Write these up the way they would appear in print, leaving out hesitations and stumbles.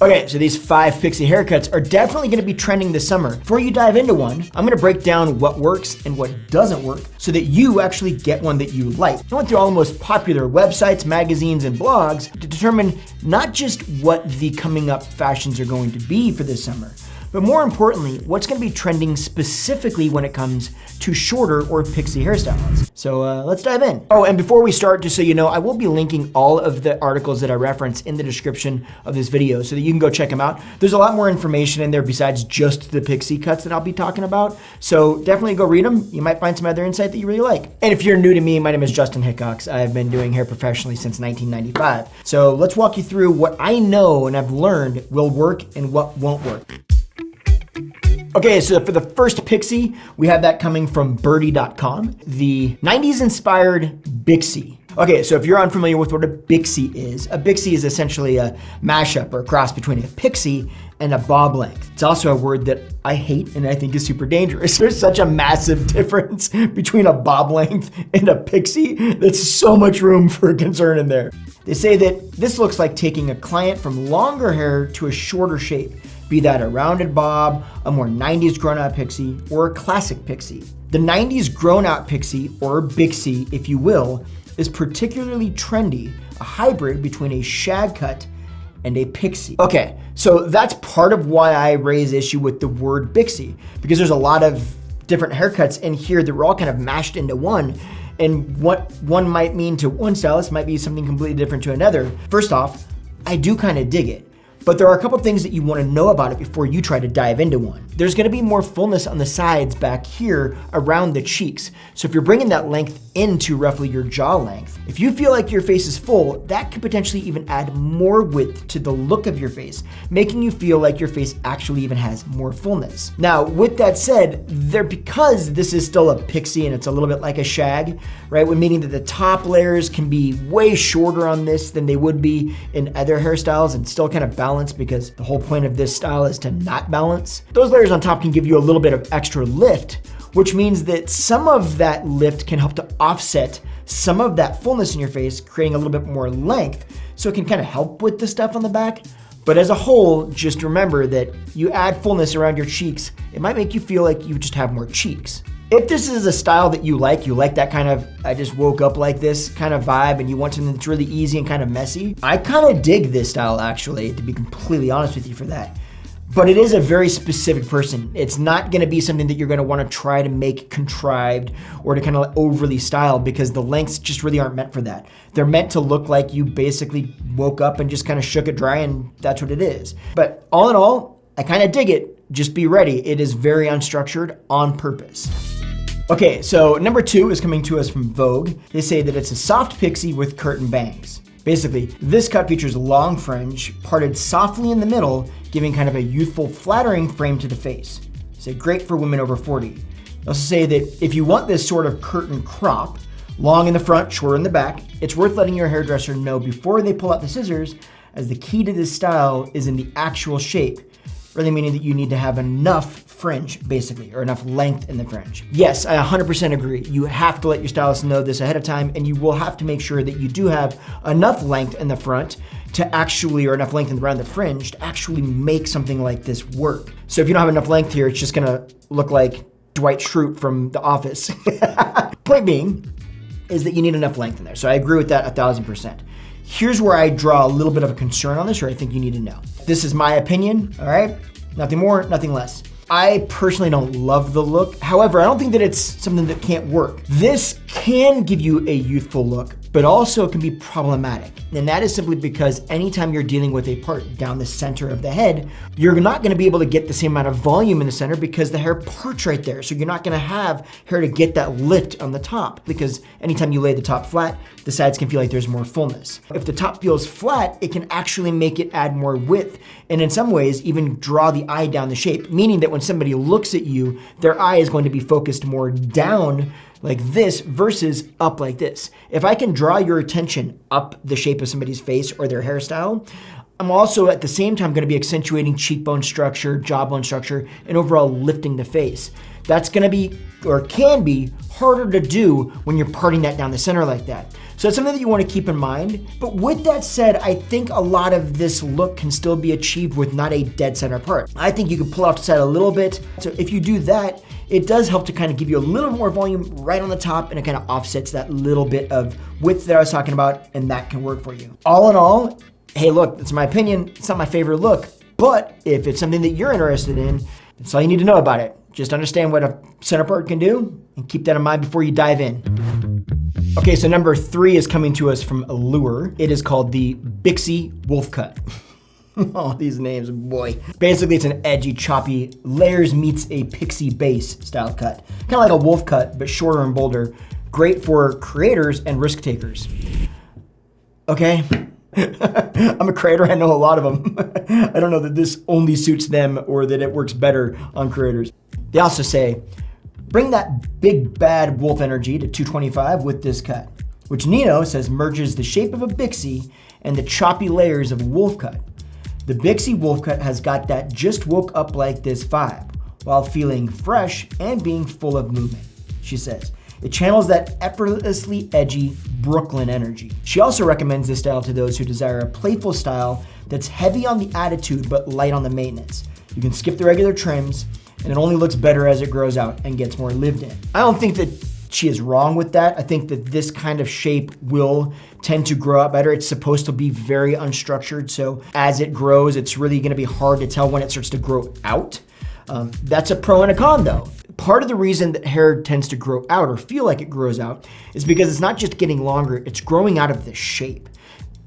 Okay, so these 5 pixie haircuts are definitely gonna be trending this summer. Before you dive into one, I'm gonna break down what works and what doesn't work so that you actually get one that you like. I went through all the most popular websites, magazines, and blogs to determine not just what the coming up fashions are going to be for this summer, but more importantly, what's gonna be trending specifically when it comes to shorter or pixie hairstyles. So let's dive in. Oh, and before we start, just so you know, I will be linking all of the articles that I reference in the description of this video so that you can go check them out. There's a lot more information in there besides just the pixie cuts that I'll be talking about. So definitely go read them. You might find some other insight that you really like. And if you're new to me, my name is Justin Hickox. I've been doing hair professionally since 1995. So let's walk you through what I know and I've learned will work and what won't work. Okay, so for the first pixie, we have that coming from birdie.com, the 90s inspired Bixie. Okay, so if you're unfamiliar with what a Bixie is essentially a mashup or a cross between a pixie and a bob length. It's also a word that I hate and I think is super dangerous. There's such a massive difference between a bob length and a pixie. That's so much room for concern in there. They say that this looks like taking a client from longer hair to a shorter shape, be that a rounded bob, a more 90s grown-out pixie, or a classic pixie. The 90s grown-out pixie, or Bixie, if you will, is particularly trendy, a hybrid between a shag cut and a pixie. Okay, so that's part of why I raise issue with the word Bixie, because there's a lot of different haircuts in here that were all kind of mashed into one, and what one might mean to one stylist might be something completely different to another. First off, I do kind of dig it. But there are a couple things that you want to know about it before you try to dive into one. There's going to be more fullness on the sides back here around the cheeks. So if you're bringing that length into roughly your jaw length, if you feel like your face is full, that could potentially even add more width to the look of your face, making you feel like your face actually even has more fullness. Now, with that said, because this is still a pixie and it's a little bit like a shag, right? Meaning that the top layers can be way shorter on this than they would be in other hairstyles and still kind of balance, because the whole point of this style is to not balance. Those layers on top can give you a little bit of extra lift, which means that some of that lift can help to offset some of that fullness in your face, creating a little bit more length, so it can kind of help with the stuff on the back. But as a whole, just remember that you add fullness around your cheeks, it might make you feel like you just have more cheeks. If this is a style that you like that kind of, I just woke up like this kind of vibe, and you want something that's really easy and kind of messy, I kind of dig this style actually, to be completely honest with you for that. But it is a very specific person. It's not gonna be something that you're gonna wanna try to make contrived or to kind of overly style, because the lengths just really aren't meant for that. They're meant to look like you basically woke up and just kind of shook it dry, and that's what it is. But all in all, I kind of dig it. Just be ready. It is very unstructured on purpose. Okay, so number 2 is coming to us from Vogue. They say that it's a soft pixie with curtain bangs. Basically, this cut features long fringe, parted softly in the middle, giving kind of a youthful, flattering frame to the face. They say great for women over 40. They also say that if you want this sort of curtain crop, long in the front, shorter in the back, it's worth letting your hairdresser know before they pull out the scissors, as the key to this style is in the actual shape, really meaning that you need to have enough fringe, basically, or enough length in the fringe. Yes, I 100% agree. You have to let your stylist know this ahead of time, and you will have to make sure that you do have enough length in the front to actually, or enough length around the fringe to actually make something like this work. So if you don't have enough length here, it's just gonna look like Dwight Schrute from The Office. Point being is that you need enough length in there. So I agree with that 1,000%. Here's where I draw a little bit of a concern on this, or I think you need to know. This is my opinion, all right? Nothing more, nothing less. I personally don't love the look. However, I don't think that it's something that can't work. This can give you a youthful look, but also it can be problematic. And that is simply because anytime you're dealing with a part down the center of the head, you're not gonna be able to get the same amount of volume in the center because the hair parts right there. So you're not gonna have hair to get that lift on the top, because anytime you lay the top flat, the sides can feel like there's more fullness. If the top feels flat, it can actually make it add more width, and in some ways even draw the eye down the shape, meaning that when somebody looks at you, their eye is going to be focused more down like this versus up like this. If I can draw your attention up the shape of somebody's face or their hairstyle, I'm also at the same time gonna be accentuating cheekbone structure, jawbone structure, and overall lifting the face. That's gonna be, or can be, harder to do when you're parting that down the center like that. So it's something that you want to keep in mind. But with that said, I think a lot of this look can still be achieved with not a dead center part. I think you can pull off the side a little bit. So if you do that, it does help to kind of give you a little more volume right on the top, and it kind of offsets that little bit of width that I was talking about, and that can work for you. All in all, hey, look, that's my opinion. It's not my favorite look, but if it's something that you're interested in, that's all you need to know about it. Just understand what a center part can do and keep that in mind before you dive in. Okay, so number 3 is coming to us from Allure. It is called the Pixie Wolf Cut. Oh, these names, boy. Basically, it's an edgy, choppy, layers meets a pixie base style cut. Kind of like a wolf cut, but shorter and bolder. Great for creators and risk takers. Okay. I'm a creator, I know a lot of them. I don't know that this only suits them or that it works better on creators. They also say, bring that big bad wolf energy to 225 with this cut, which Nino says merges the shape of a Pixie and the choppy layers of a wolf cut. The Pixie Wolf Cut has got that just woke up like this vibe, while feeling fresh and being full of movement, she says. It channels that effortlessly edgy Brooklyn energy. She also recommends this style to those who desire a playful style that's heavy on the attitude but light on the maintenance. You can skip the regular trims, and it only looks better as it grows out and gets more lived in. I don't think that she is wrong with that. I think that this kind of shape will tend to grow out better. It's supposed to be very unstructured, so as it grows, it's really gonna be hard to tell when it starts to grow out. That's a pro and a con though. Part of the reason that hair tends to grow out or feel like it grows out is because it's not just getting longer, it's growing out of the shape.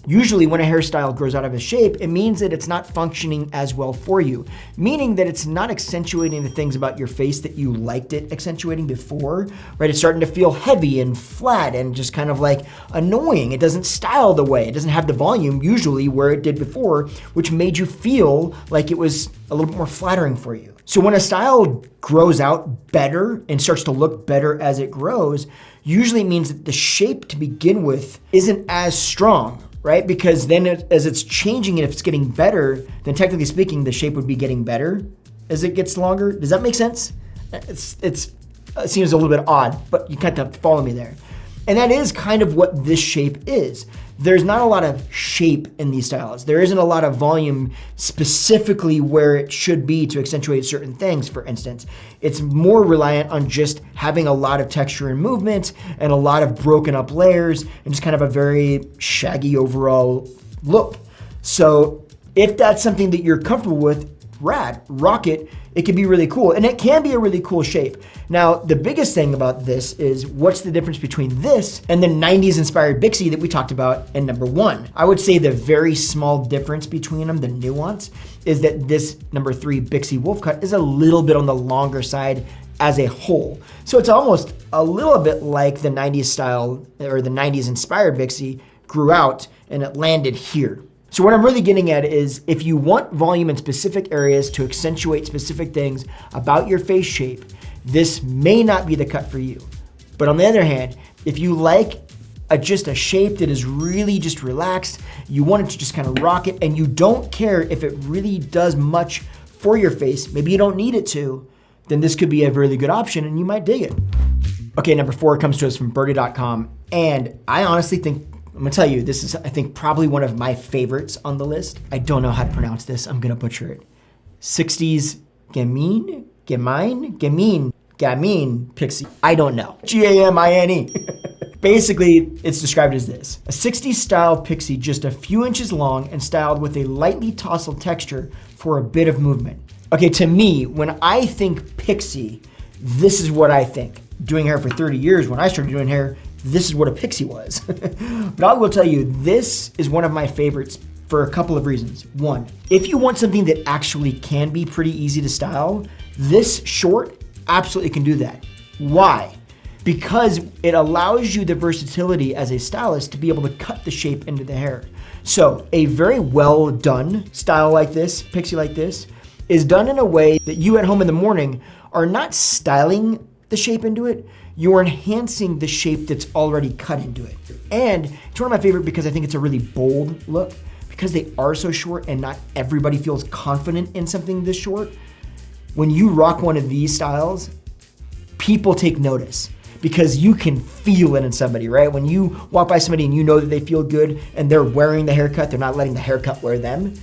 Usually when a hairstyle grows out of a shape, it means that it's not functioning as well for you, meaning that it's not accentuating the things about your face that you liked it accentuating before, right? It's starting to feel heavy and flat and just kind of like annoying. It doesn't style the way, it doesn't have the volume usually where it did before, which made you feel like it was a little bit more flattering for you. So when a style grows out better and starts to look better as it grows, usually it means that the shape to begin with isn't as strong, right? Because then as it's changing and if it's getting better, then technically speaking, the shape would be getting better as it gets longer. Does that make sense? It seems a little bit odd, but you kind of follow me there. And that is kind of what this shape is. There's not a lot of shape in these styles. There isn't a lot of volume specifically where it should be to accentuate certain things, for instance. It's more reliant on just having a lot of texture and movement and a lot of broken up layers and just kind of a very shaggy overall look. So if that's something that you're comfortable with, rad, rock it. It can be really cool, and it can be a really cool shape. Now, the biggest thing about this is what's the difference between this and the 90s inspired Pixie that we talked about in number 1. I would say the very small difference between them, the nuance, is that this number 3 Pixie Wolf Cut is a little bit on the longer side as a whole. So it's almost a little bit like the 90s style or the 90s inspired Pixie grew out and it landed here. So what I'm really getting at is if you want volume in specific areas to accentuate specific things about your face shape, this may not be the cut for you. But on the other hand, if you like just a shape that is really just relaxed, you want it to just kind of rock it, and you don't care if it really does much for your face, maybe you don't need it to, then this could be a really good option and you might dig it. Okay, number 4 comes to us from birdie.com, and I honestly think, I'm gonna tell you, this is, I think, probably one of my favorites on the list. I don't know how to pronounce this, I'm gonna butcher it. 60s Gamine Pixie. I don't know. Gamine. Basically, it's described as this. A 60s style Pixie just a few inches long and styled with a lightly tousled texture for a bit of movement. Okay, to me, when I think Pixie, this is what I think. Doing hair for 30 years, when I started doing hair, this is what a Pixie was. But I will tell you, this is one of my favorites for a couple of reasons. One, if you want something that actually can be pretty easy to style, this short absolutely can do that. Why? Because it allows you the versatility as a stylist to be able to cut the shape into the hair. So a very well done style like this, Pixie like this, is done in a way that you at home in the morning are not styling the shape into it, you're enhancing the shape that's already cut into it. And it's one of my favorite because I think it's a really bold look. Because they are so short and not everybody feels confident in something this short, when you rock one of these styles, people take notice. because you can feel it in somebody, right? When you walk by somebody and you know that they feel good and they're wearing the haircut, they're not letting the haircut wear them.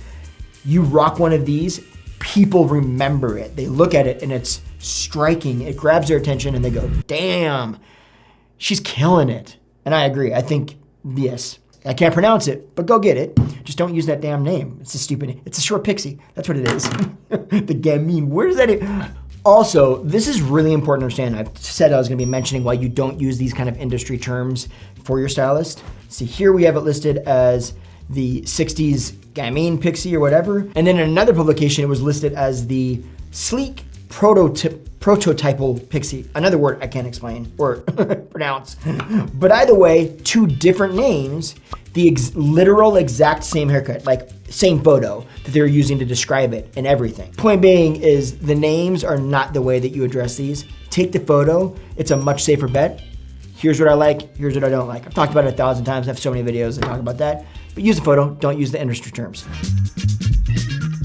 You rock one of these, people remember it. They look at it and it's striking. It grabs their attention and they go, damn, she's killing it. And I agree. I think, yes, I can't pronounce it, but go get it. Just don't use that damn name. It's a stupid, it's a short pixie. That's what it is. The gamine, where does that? Also, this is really important to understand. I've said I was gonna be mentioning why you don't use these kind of industry terms for your stylist. See, here we have it listed as the 60s gamine pixie or whatever. And then in another publication, it was listed as the sleek prototypal pixie. Another word I can't explain or pronounce. But either way, two different names, the literal exact same haircut, like same photo that they're using to describe it and everything. Point being is the names are not the way that you address these. Take the photo, it's a much safer bet. Here's what I like, here's what I don't like. I've talked about it 1,000 times, I have so many videos that talk about that. But use the photo, don't use the industry terms.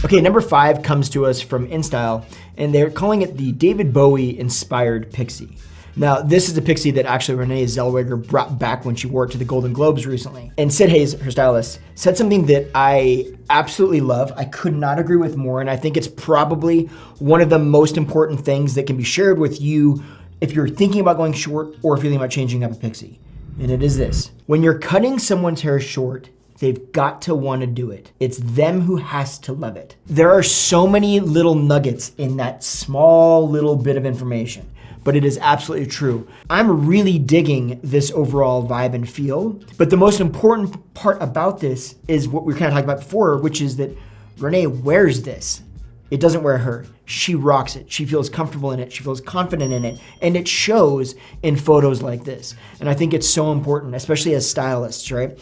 Okay, number 5 comes to us from InStyle, and they're calling it the David Bowie inspired pixie. Now, this is a pixie that actually Renee Zellweger brought back when she wore it to the Golden Globes recently. And Sid Hayes, her stylist, said something that I absolutely love. I could not agree with more, and I think it's probably one of the most important things that can be shared with you if you're thinking about going short or if you're thinking about changing up a pixie. And it is this: when you're cutting someone's hair short, they've got to want to do it. It's them who has to love it. There are so many little nuggets in that small little bit of information, but it is absolutely true. I'm really digging this overall vibe and feel, but the most important part about this is what we were kind of talking about before, which is that Renee wears this. It doesn't wear her. She rocks it. She feels comfortable in it. She feels confident in it. And it shows in photos like this. And I think it's so important, especially as stylists, right?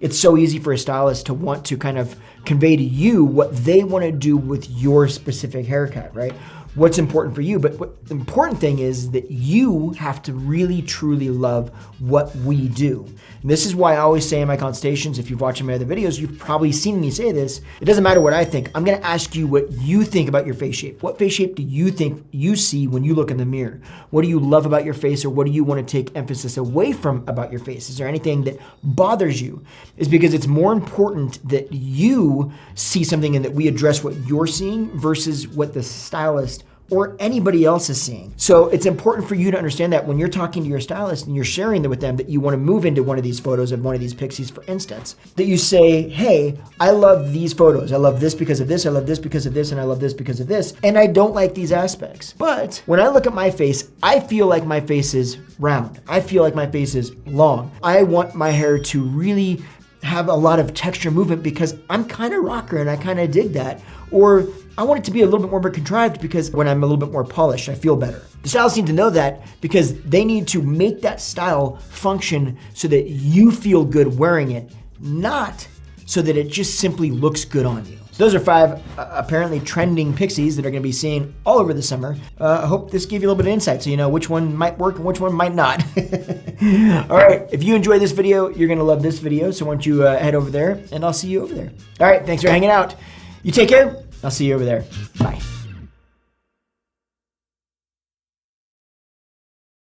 It's so easy for a stylist to want to kind of convey to you what they want to do with your specific haircut, right? What's important for you. But what the important thing is that you have to really, truly love what we do. And this is why I always say in my consultations, if you've watched my other videos, you've probably seen me say this. It doesn't matter what I think. I'm going to ask you what you think about your face shape. What face shape do you think you see when you look in the mirror? What do you love about your face, or what do you want to take emphasis away from about your face? Is there anything that bothers you? Is because it's more important that you see something and that we address what you're seeing versus what the stylist or anybody else is seeing. So it's important for you to understand that when you're talking to your stylist and you're sharing with them that you want to move into one of these photos of one of these pixies, for instance, that you say, hey, I love these photos. I love this because of this. I love this because of this. And I love this because of this. And I don't like these aspects. But when I look at my face, I feel like my face is round. I feel like my face is long. I want my hair to really have a lot of texture movement because I'm kind of rocker and I kind of dig that. Or I want it to be a little bit more contrived because when I'm a little bit more polished, I feel better. The stylists need to know that because they need to make that style function so that you feel good wearing it, not so that it just simply looks good on you. So those are 5 apparently trending pixies that are gonna be seen all over the summer. I hope this gave you a little bit of insight so you know which one might work and which one might not. All right, if you enjoyed this video, you're gonna love this video. So why don't you head over there and I'll see you over there. All right, thanks for hanging out. You take care. I'll see you over there. Bye.